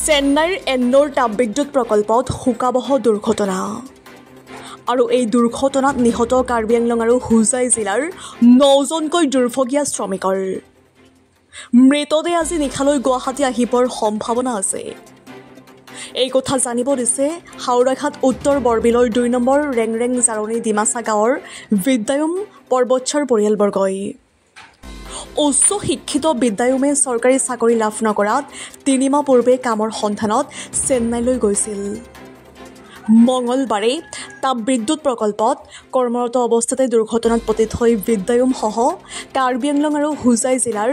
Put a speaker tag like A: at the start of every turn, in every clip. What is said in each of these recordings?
A: চেন্নাইৰ এন্নোৰ তাপবিদ্যুৎ প্ৰকল্পত শোকাবহ দুৰ্ঘটনা আৰু এই দুৰ্ঘটনাত নিহত কাৰ্বি আংলং আৰু হুজাই জিলাৰ ৯জনকৈ দুৰ্ভগীয়া শ্ৰমিকৰ মৃতদেহ আজি নিশালৈ গুৱাহাটী আহিবৰ সম্ভাৱনা আছে। এই কথা জানিব দিছে হাওৰাঘাট উত্তৰ বৰবিলৰ ২ নম্বৰ ৰেংৰেং জাৰণী ডিমাচা গাঁৱৰ বিদ্যায়ুম পৰ্বতছাৰ পৰিয়ালবৰ্গই। উচ্চ শিক্ষিত বিদ্যায়ুমে চৰকাৰী চাকৰি লাভ নকৰাত ৩ মাহ পূৰ্বে কামৰ সন্ধানত চেন্নাইলৈ গৈছিল। মঙলবাৰে তাপবিদ্যুৎ প্ৰকল্পত কৰ্মৰত অৱস্থাতে দুৰ্ঘটনাত পতিত হৈ বিদ্যায়ুমসহ কাৰ্বি আংলং আৰু হুজাই জিলাৰ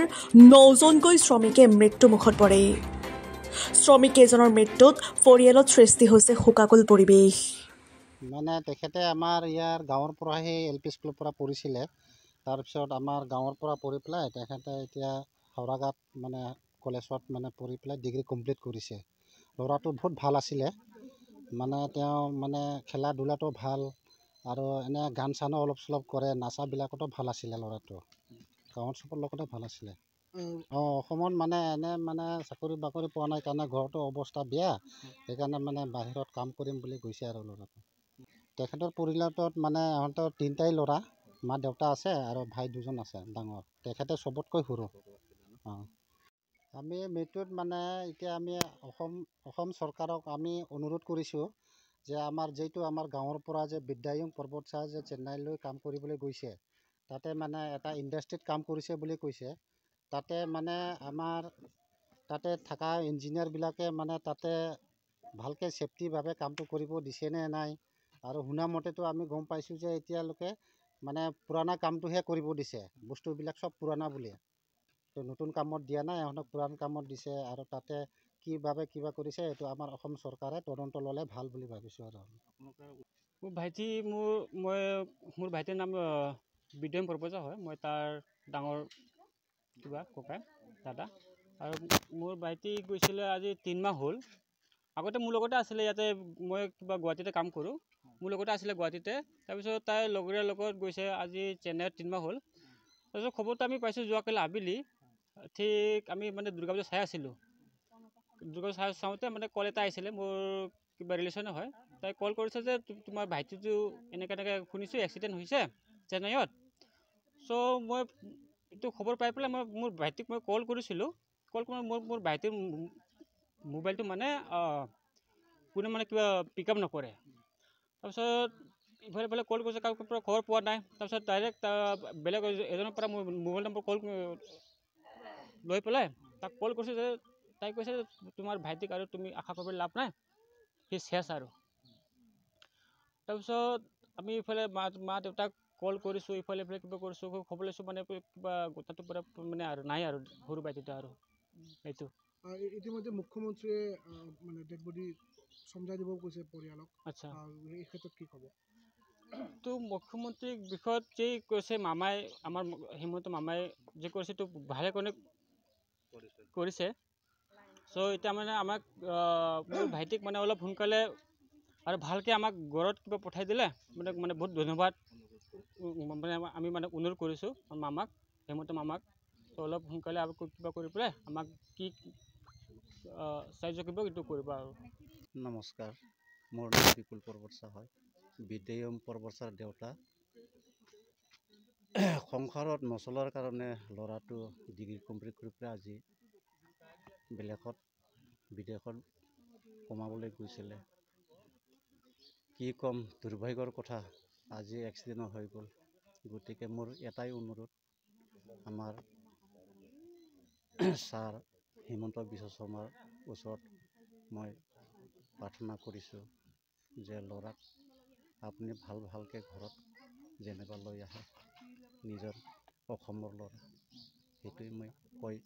A: ৯জনকৈ শ্ৰমিকে মৃত্যুমুখত পৰে। শ্ৰমিককেইজনৰ মৃত্যুত পৰিয়ালত সৃষ্টি হৈছে শোকাকুল পৰিৱেশ।
B: মানে তেখেতে আমাৰ ইয়াৰ গাঁৱৰ পৰা সেই LP স্কুলৰ পৰা পঢ়িছিলে। তাৰপিছত আমাৰ গাঁৱৰ পৰা পঢ়ি পেলাই তেখেতে এতিয়া হাওৰাঘাট মানে কলেজত মানে পঢ়ি পেলাই ডিগ্ৰী কমপ্লিট কৰিছে। ল'ৰাটো বহুত ভাল আছিলে, মানে তেওঁ মানে খেলা ধূলাটো ভাল আৰু এনে গান চানো অলপ চলপ কৰে, নাচাবিলাকতো ভাল আছিলে ল'ৰাটো। গাঁৱৰ চবৰ লগতে ভাল আছিলে। অসমত মানে এনে মানে চাকৰি বাকৰি পোৱা নাই কাৰণে ঘৰতো অৱস্থা বেয়া, সেইকাৰণে মানে বাহিৰত কাম কৰিম বুলি গৈছে আৰু ল'ৰাটো। তেখেতৰ পৰিয়ালটোত মানে সিহঁতৰ 3টাই ল'ৰা, মা দেউতা আছে আৰু ভাই 2জন আছে ডাঙৰ। তেখেতে চবতকৈ সৰু। আমি মৃত্যুত মানে এতিয়া আমি অসম চৰকাৰক আমি অনুৰোধ কৰিছোঁ যে আমাৰ গাঁৱৰ পৰা যে বিদ্যায়ুম পৰ্বতছাৰ যে চেন্নাইলৈ কাম কৰিবলৈ গৈছে, তাতে মানে এটা ইণ্ডাষ্ট্ৰীত কাম কৰিছে বুলি কৈছে। তাতে মানে আমাৰ তাতে থকা ইঞ্জিনিয়াৰবিলাকে মানে তাতে ভালকৈ ছেফটিভাৱে কামটো কৰিব দিছেনে নাই, আৰু শুনা মতেতো আমি গম পাইছোঁ যে এতিয়ালৈকে মানে পুৰণা কামটোহে কৰিব দিছে, বস্তুবিলাক চব পুৰণা বুলি। তো নতুন কামত দিয়া নাই, সিহঁতক পুৰাণ কামত দিছে। আৰু তাতে কিভাৱে কিবা কৰিছে এইটো আমাৰ অসম চৰকাৰে তদন্ত ল'লে ভাল বুলি ভাবিছোঁ। আৰু
C: মোৰ ভাইটিৰ নাম বিদ্যায়ুম পৰ্বতছাৰ হয়। মই তাৰ ডাঙৰ কিবা ককাই দাদা। আৰু মোৰ ভাইটি গৈছিলে আজি 3 মাহ হ'ল। আগতে মোৰ লগতে আছিলে ইয়াতে, মই কিবা গুৱাহাটীতে কাম কৰোঁ, মোৰ লগতে আছিলে গুৱাহাটীতে। তাৰপিছত তাই লগৰীয়াৰ লগত গৈছে আজি চেন্নাইত 3 মাহ হ'ল। তাৰপিছত খবৰটো আমি পাইছোঁ যোৱাকালি আবেলি, ঠিক আমি মানে দুৰ্গা পূজা চাই আছিলোঁ। দুৰ্গা পূজা চাওঁতে মানে কল এটা আহিছিলে, মোৰ কিবা ৰিলেশ্যনে হয়। তাই কল কৰিছে যে তোমাৰ ভাইটিটো এনেকৈ শুনিছোঁ এক্সিডেণ্ট হৈছে চেন্নাইত। চ' মই এইটো খবৰ পাই পেলাই মোৰ ভাইটিক মই কল কৰিছিলোঁ। কল কৰি মোৰ ভাইটিৰ মোবাইলটো মানে কোনে মানে কিবা পিক আপ নকৰে। তাৰপিছত ইফালে কল কৰিছে, কাৰোবাৰ পৰা খবৰ পোৱা নাই। তাৰপিছত ডাইৰেক্ট বেলেগ এজনৰ পৰা মোৰ মোবাইল নম্বৰ কল লৈ পেলাই তাক কল কৰিছে যে তাই কৈছে যে তোমাৰ ভাইটিক আৰু তুমি আশা কৰিব লাভ নাই, সি চেছ আৰু। তাৰপিছত আমি ইফালে মা দেউতাক কল কৰিছোঁ, ইফালে কিবা কৰিছোঁ, খবৰ লৈছোঁ, মানে কিবা গোটাটো পৰা মানে আৰু নাই আৰু সৰু ভাইটিটা আৰু এইটো।
D: ইতিমধ্যে মুখ্যমন্ত্ৰীয়ে মানে ডেড বডি চমজাই দিব কৈছে পৰিয়ালক।
C: আচ্ছা,
D: এই ক্ষেত্ৰত কি ক'ব?
C: তো মুখ্যমন্ত্ৰীৰ বিষয়ত যেই কৈছে মামাই, আমাৰ হিমন্ত মামাই যে কৈছে এইটো ভালে কৰিছে। চ' এতিয়া মানে আমাক মোৰ ভাইটিক মানে অলপ সোনকালে আৰু ভালকৈ আমাক ঘৰত কিবা পঠাই দিলে মানে বহুত ধন্যবাদ মানে আমি মানে অনুৰোধ কৰিছোঁ মামাক, হিমন্ত মামাক। চ' অলপ সোনকালে আৰু কিবা কৰি পেলাই আমাক কি সাহায্য কৰিব এইটো কৰিব আৰু।
B: নমস্কাৰ, মোৰ নাম বিপুল পৰ্বতছাৰ হয়, বিদ্যায়ুম পৰ্বতছাৰ দেউতা। সংসাৰত নচলাৰ কাৰণে ল'ৰাটো ডিগ্ৰী কমপ্লিট কৰি পেলাই আজি বিদেশত কমাবলৈ গৈছিলে। কি ক'ম, দুৰ্ভাগ্যৰ কথা, আজি এক্সিডেণ্ট হৈ গ'ল। গতিকে মোৰ এটাই অনুৰোধ, আমাৰ ছাৰ হিমন্ত বিশ্ব শৰ্মাৰ ওচৰত মই প্ৰাৰ্থনা কৰিছোঁ যে ল'ৰাক আপুনি ভালকৈ ঘৰত যেনিবা লৈ আহে, নিজৰ অসমৰ ল'ৰা, সেইটোৱে মই কৈ